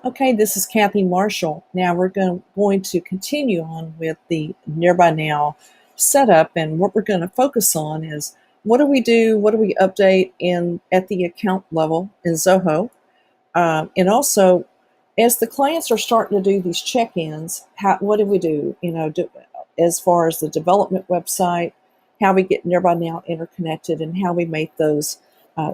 Okay, this is Kathy Marshall. Now we're going to continue on with the Nearby Now setup, and what we're going to focus on is what do we do, what do we update in at the account level in Zoho, and also as the clients are starting to do these check-ins, what do we do? As far as the development website, how we get Nearby Now interconnected, and how we make those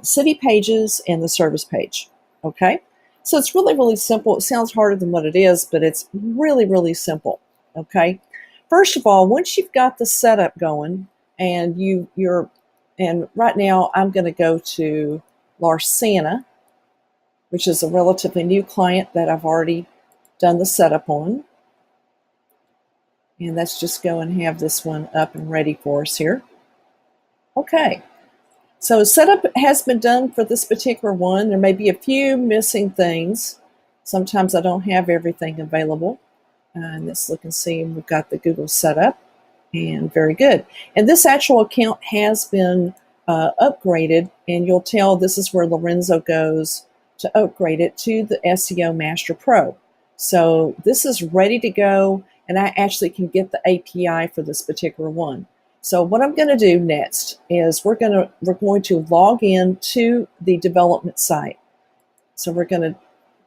city pages and the service page. Okay. So it's really, really simple. It sounds harder than what it is, but it's really, really simple. Okay. First of all, once you've got the setup going and and right now I'm going to go to Larsana, which is a relatively new client that I've already done the setup on. And let's just go and have this one up and ready for us here. Okay. So setup has been done for this particular one. There may be a few missing things. Sometimes I don't have everything available. And let's look and see. We've got the Google setup, and very good. And this actual account has been upgraded, and you'll tell this is where Lorenzo goes to upgrade it to the SEO Master Pro. So this is ready to go, and I actually can get the API for this particular one. So what I'm going to do next is we're going to log in to the development site. So we're going to,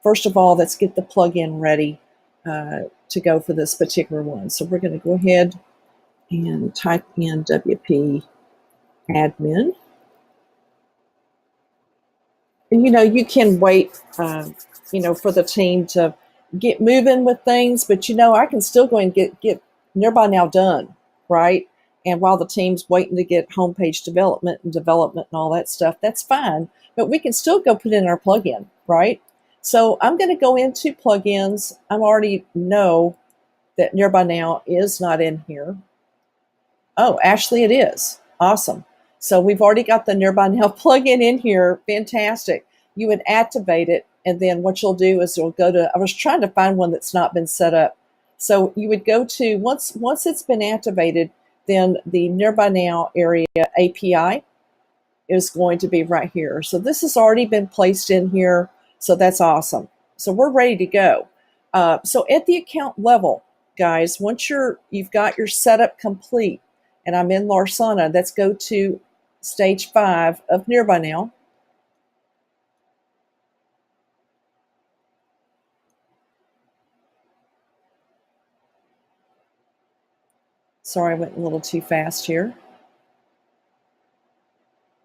first of all, let's get the plugin ready to go for this particular one. So we're going to go ahead and type in WP admin. And you can wait for the team to get moving with things, but I can still go and get Nearby Now done, right? And while the team's waiting to get homepage development and all that stuff, that's fine. But we can still go put in our plugin, right? So I'm going to go into plugins. I already know that Nearby Now is not in here. Oh, actually it is. Awesome. So we've already got the Nearby Now plugin in here. Fantastic. You would activate it, and then what you'll do is you'll go to, I was trying to find one that's not been set up. So you would go to, once it's been activated, then the Nearby Now area API is going to be right here. So this has already been placed in here. So that's awesome. So we're ready to go. So at the account level, guys, once you've got your setup complete, and I'm in Larsana, let's go to stage 5 of Nearby Now. Sorry, I went a little too fast here.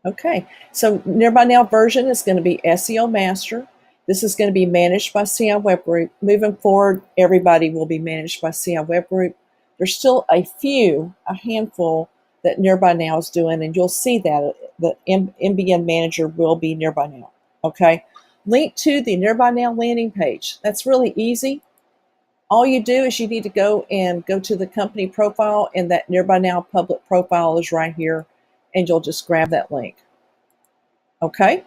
Okay, so Nearby Now version is going to be SEO Master. This is going to be managed by CI Web Group. Moving forward, everybody will be managed by CI Web Group. There's still a handful that Nearby Now is doing, and you'll see that the NBN manager will be Nearby Now. Okay, link to the Nearby Now landing page. That's really easy. All you do is you need to go to the company profile, and that Nearby Now public profile is right here, and you'll just grab that link. Okay?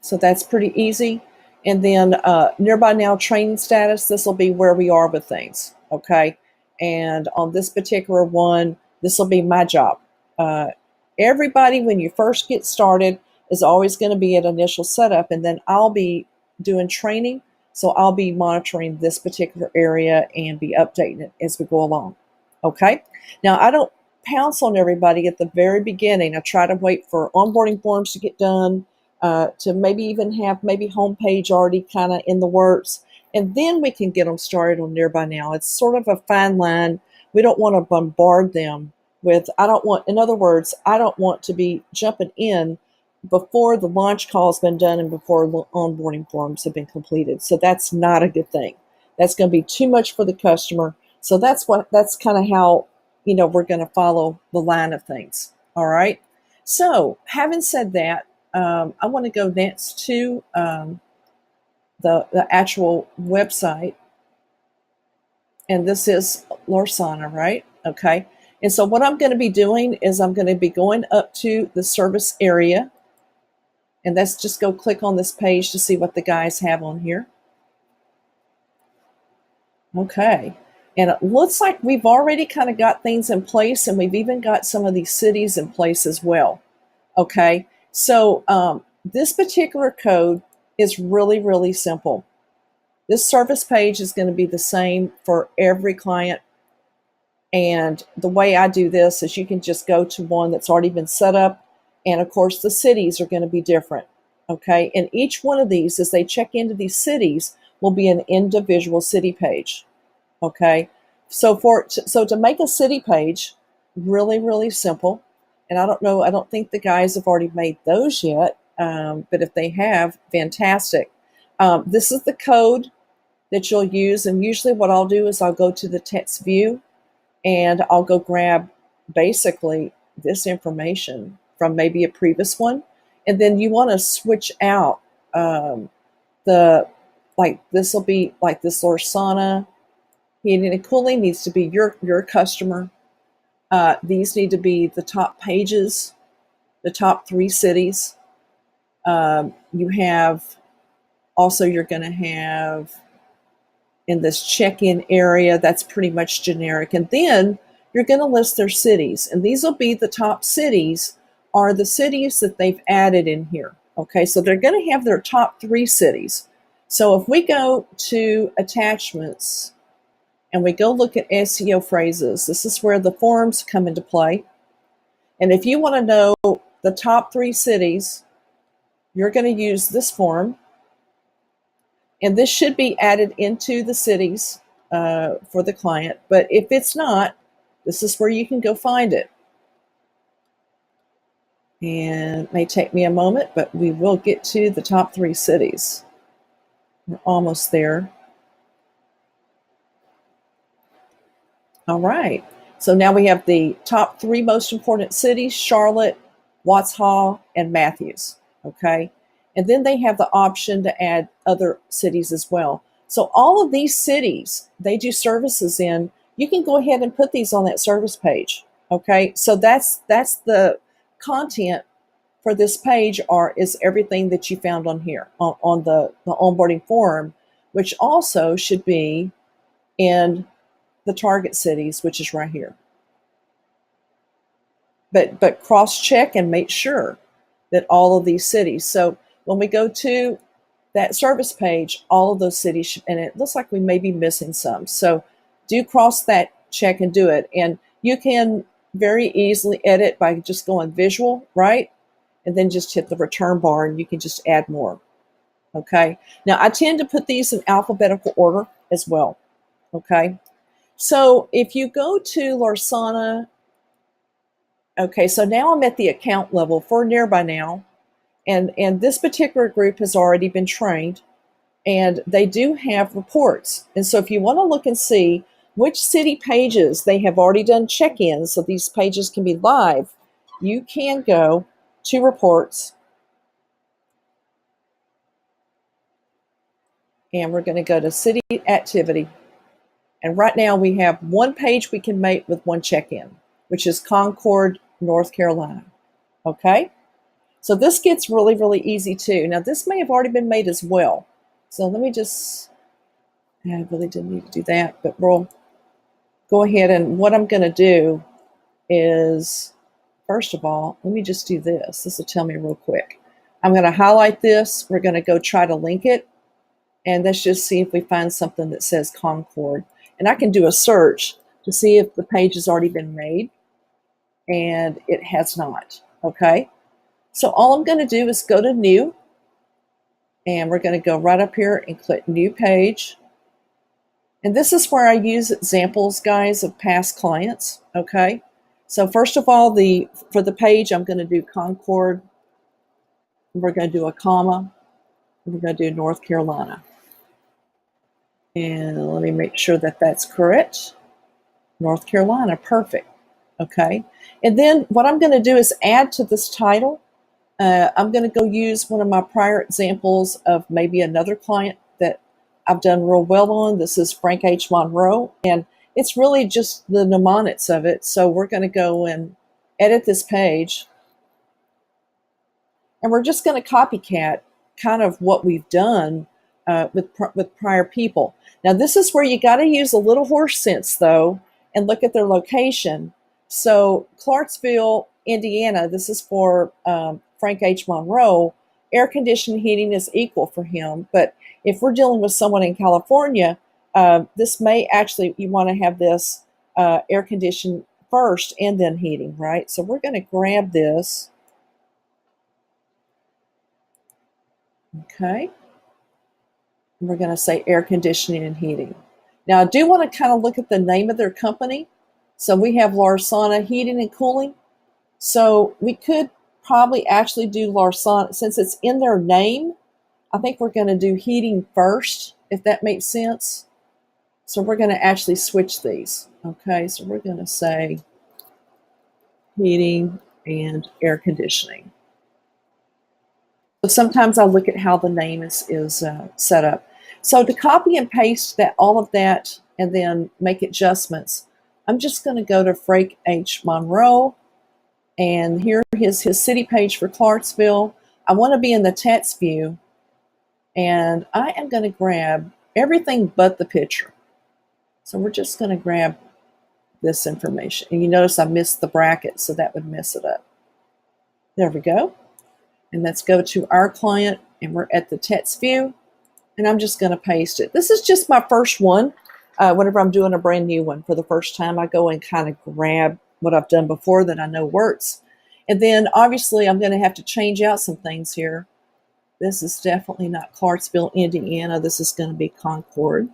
So that's pretty easy. And then Nearby Now training status, this will be where we are with things. Okay? And on this particular one, this will be my job. Everybody, when you first get started, is always going to be at initial setup, and then I'll be doing training. So I'll be monitoring this particular area and be updating it as we go along. Okay? Now, I don't pounce on everybody at the very beginning. I try to wait for onboarding forms to get done, to maybe even have homepage already kind of in the works, and then we can get them started on Nearby Now. It's sort of a fine line. We don't want to bombard them with, in other words, I don't want to be jumping in before the launch call has been done and before onboarding forms have been completed. So that's not a good thing. That's going to be too much for the customer. So that's kind of how, we're going to follow the line of things. All right. So having said that, I want to go next to the actual website. And this is Larsana, right? Okay. And so what I'm going to be doing is I'm going to be going up to the service area. And let's just go click on this page to see what the guys have on here. Okay. And it looks like we've already kind of got things in place, and we've even got some of these cities in place as well. Okay. So this particular code is really, really simple. This service page is going to be the same for every client. And the way I do this is you can just go to one that's already been set up. And of course, the cities are going to be different. Okay. And each one of these, as they check into these cities, will be an individual city page. Okay. So to make a city page, really, really simple. And I don't think the guys have already made those yet. But if they have, fantastic. This is the code that you'll use. And usually what I'll do is I'll go to the text view and I'll go grab basically this information from maybe a previous one. And then you want to switch out this will be like this Lorsana. Heating and cooling needs to be your customer. These need to be the top pages, the top 3 cities. You have also, you're going to have in this check-in area, that's pretty much generic. And then you're going to list their cities. And these will be the top cities are the cities that they've added in here. Okay, so they're going to have their top 3 cities. So if we go to attachments and we go look at SEO phrases, this is where the forms come into play. And if you want to know the top 3 cities, you're going to use this form. And this should be added into the cities for the client. But if it's not, this is where you can go find it. And it may take me a moment, but we will get to the top 3 cities. We're almost there. All right. So now we have the top 3 most important cities: Charlotte, Watts Hall, and Matthews. Okay. And then they have the option to add other cities as well. So all of these cities they do services in, you can go ahead and put these on that service page. Okay. So that's the content for this page is everything that you found on here on the onboarding form, which also should be in the target cities, which is right here. But cross-check and make sure that all of these cities. So when we go to that service page, all of those cities, and it looks like we may be missing some. So do cross that check and do it. And you can very easily edit by just going visual, right? And then just hit the return bar and you can just add more. Okay. Now I tend to put these in alphabetical order as well. Okay. So if you go to Lorsana, okay, so now I'm at the account level for Nearby Now. And this particular group has already been trained, and they do have reports. And so if you want to look and see which city pages they have already done check-ins, so these pages can be live, you can go to reports. And we're going to go to city activity. And right now we have one page we can make with one check-in, which is Concord, North Carolina. Okay? So this gets really, really easy too. Now this may have already been made as well. So let me I really didn't need to do that, but we'll go ahead, and what I'm going to do is, first of all, let me just do this. This will tell me real quick. I'm going to highlight this. We're going to go try to link it. And let's just see if we find something that says Concord. And I can do a search to see if the page has already been made. And it has not. Okay. So all I'm going to do is go to New. And we're going to go right up here and click New Page. And this is where I use examples, guys, of past clients. Okay. So first of all, for the page, I'm going to do Concord. We're going to do a comma. We're going to do North Carolina. And let me make sure that that's correct. North Carolina, perfect. Okay. And then what I'm going to do is add to this title. I'm going to go use one of my prior examples of maybe another client that I've done real well on. This is Frank H. Monroe. And it's really just the mnemonics of it. So we're going to go and edit this page. And we're just going to copycat kind of what we've done with prior people. Now this is where you got to use a little horse sense though, and look at their location. So Clarksville, Indiana, this is for Frank H. Monroe. air conditioning heating is equal for him. But if we're dealing with someone in California, this may actually, you want to have this air conditioned first and then heating, right? So we're going to grab this. Okay. And we're going to say air conditioning and heating. Now, I do want to kind of look at the name of their company. So we have Larsana Heating and Cooling. So we could probably actually do Larsana, since it's in their name. I think we're going to do heating first, if that makes sense. So we're going to actually switch these. Okay, so we're going to say heating and air conditioning. So sometimes I look at how the name is set up. So to copy and paste that, all of that, and then make adjustments, I'm just going to go to Frank H. Monroe, and here is his city page for Clarksville. I want to be in the text view, and I am going to grab everything but the picture. So we're just going to grab this information. And you notice I missed the bracket, so that would mess it up. There we go. And let's go to our client, and we're at the text view, and I'm just going to paste it. This is just my first one. Whenever I'm doing a brand new one for the first time, I go and kind of grab what I've done before that I know works. And then obviously I'm going to have to change out some things here. This is definitely not Clarksville, Indiana. This is going to be Concord,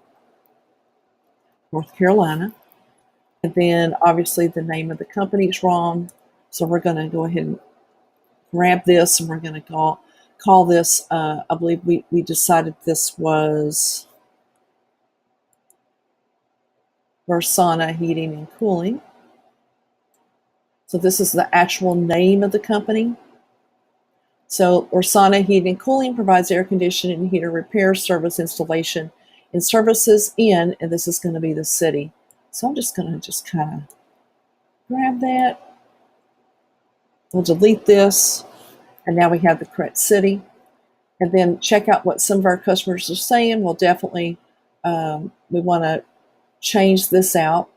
North Carolina. And then obviously the name of the company is wrong. So we're going to go ahead and grab this, and we're going to call this, I believe we decided this was Larsana Heating and Cooling. So this is the actual name of the company. So Larsana Heating and Cooling provides air conditioning and heater repair, service, installation, and services in, and this is going to be the city. So I'm just going to kind of grab that. We'll delete this, and now we have the correct city. And then check out what some of our customers are saying. We'll definitely, we want to change this out.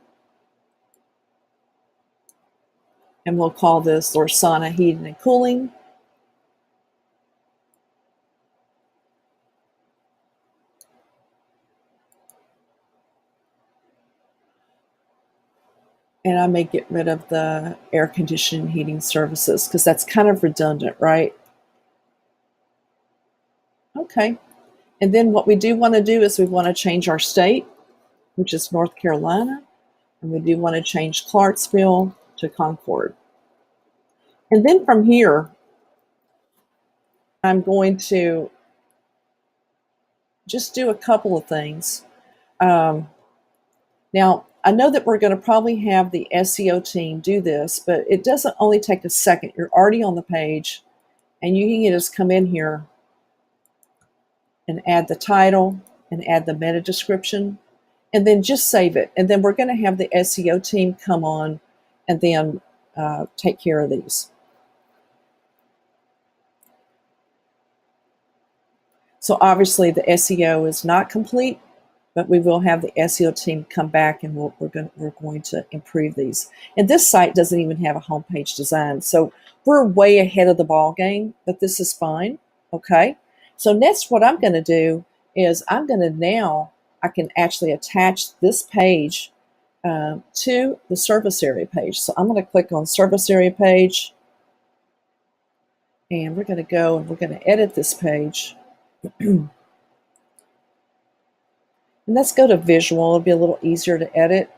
And we'll call this Larsana Heating and Cooling. And I may get rid of the air conditioning heating services because that's kind of redundant, right? Okay. And then what we do want to do is we want to change our state, which is North Carolina. And we do want to change Clarksville to Concord. And then from here, I'm going to just do a couple of things. Now, I know that we're going to probably have the SEO team do this, but it doesn't only take a second. You're already on the page, and you can just come in here and add the title and add the meta description, and then just save it. And then we're going to have the SEO team come on and then take care of these. So obviously the SEO is not complete, but we will have the SEO team come back, and we're going to improve these. And this site doesn't even have a homepage design, so we're way ahead of the ball game, but this is fine. Okay, so next what I'm going to do is I can actually attach this page to the service area page. So I'm going to click on service area page, and we're going to go and we're going to edit this page. And let's go to visual. It'll be a little easier to edit.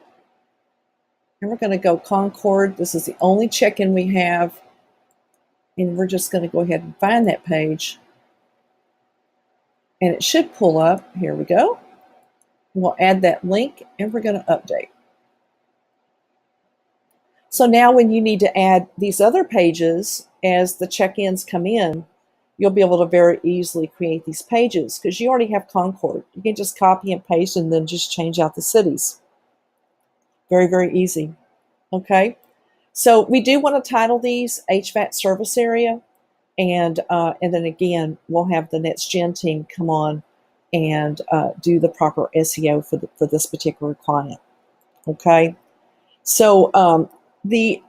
And we're going to go Concord. This is the only check-in we have. And we're just going to go ahead and find that page. And it should pull up. Here we go. We'll add that link, and we're going to update. So now when you need to add these other pages as the check-ins come in, you'll be able to very easily create these pages because you already have Concord. You can just copy and paste and then just change out the cities. Very, very easy. Okay, so we do want to title these HVAC service area, and then again, we'll have the Next Gen team come on and do the proper SEO for this particular client. Okay, so the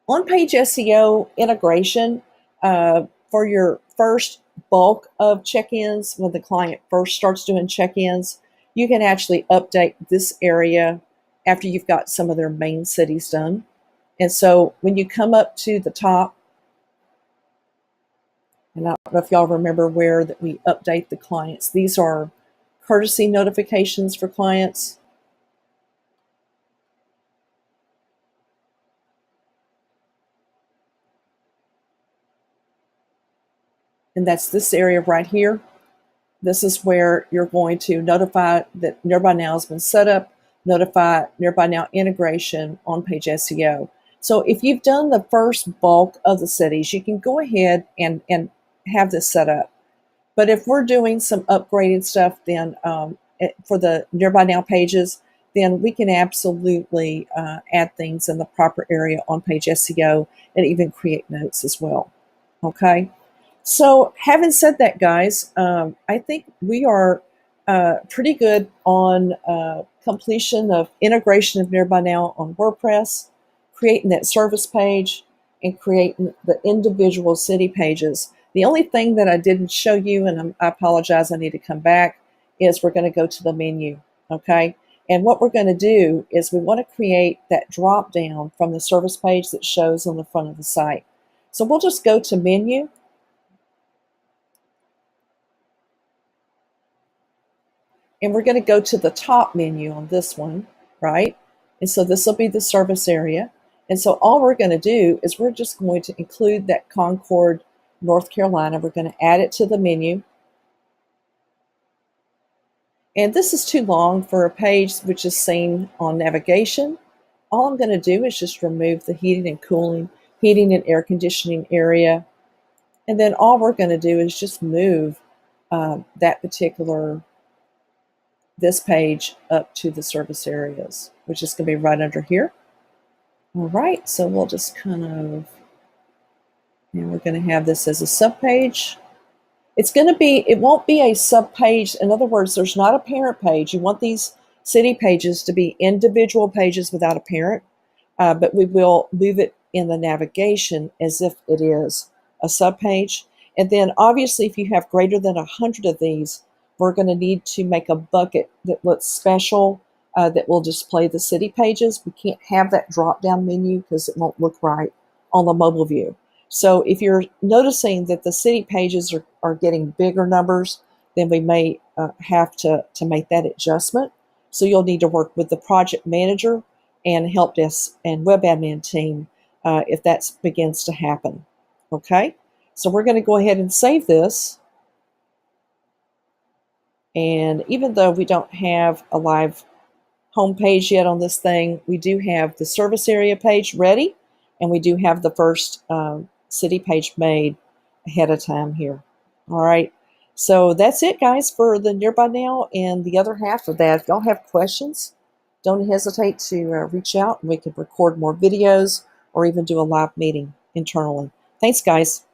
on-page SEO integration for your first bulk of check-ins, when the client first starts doing check-ins, you can actually update this area after you've got some of their main cities done. And so when you come up to the top, and I don't know if y'all remember where that we update the clients. These are courtesy notifications for clients. And that's this area right here. This is where you're going to notify that Nearby Now has been set up, notify Nearby Now integration on page SEO. So if you've done the first bulk of the cities, you can go ahead and have this set up. But if we're doing some upgraded stuff, then for the Nearby Now pages, then we can absolutely add things in the proper area on page SEO and even create notes as well. Okay. So, having said that, guys, I think we are pretty good on completion of integration of Nearby Now on WordPress, creating that service page, and creating the individual city pages. The only thing that I didn't show you, and I apologize, I need to come back, is we're going to go to the menu, okay? And what we're going to do is we want to create that drop down from the service page that shows on the front of the site. So we'll just go to menu. And we're going to go to the top menu on this one, right? And so this will be the service area. And so all we're going to do is we're just going to include that Concord, North Carolina. We're going to add it to the menu. And this is too long for a page which is seen on navigation. All I'm going to do is just remove the heating and cooling, heating and air conditioning area. And then all we're going to do is just move that particular this page up to the service areas, which is going to be right under here. All right, so we'll just kind of, and we're going to have this as a subpage. It's going to be, it won't be a subpage. In other words, there's not a parent page. You want these city pages to be individual pages without a parent, but we will move it in the navigation as if it is a subpage. And then obviously if you have greater than 100 of these, we're going to need to make a bucket that looks special that will display the city pages. We can't have that drop-down menu because it won't look right on the mobile view. So if you're noticing that the city pages are getting bigger numbers, then we may have to make that adjustment. So you'll need to work with the project manager and help desk and web admin team if that begins to happen. Okay, so we're going to go ahead and save this. And even though we don't have a live home page yet on this thing, we do have the service area page ready, and we do have the first city page made ahead of time here. All right, so that's it, guys, for the Nearby Now and the other half of that. If y'all have questions, don't hesitate to reach out, and we can record more videos or even do a live meeting internally. Thanks, guys.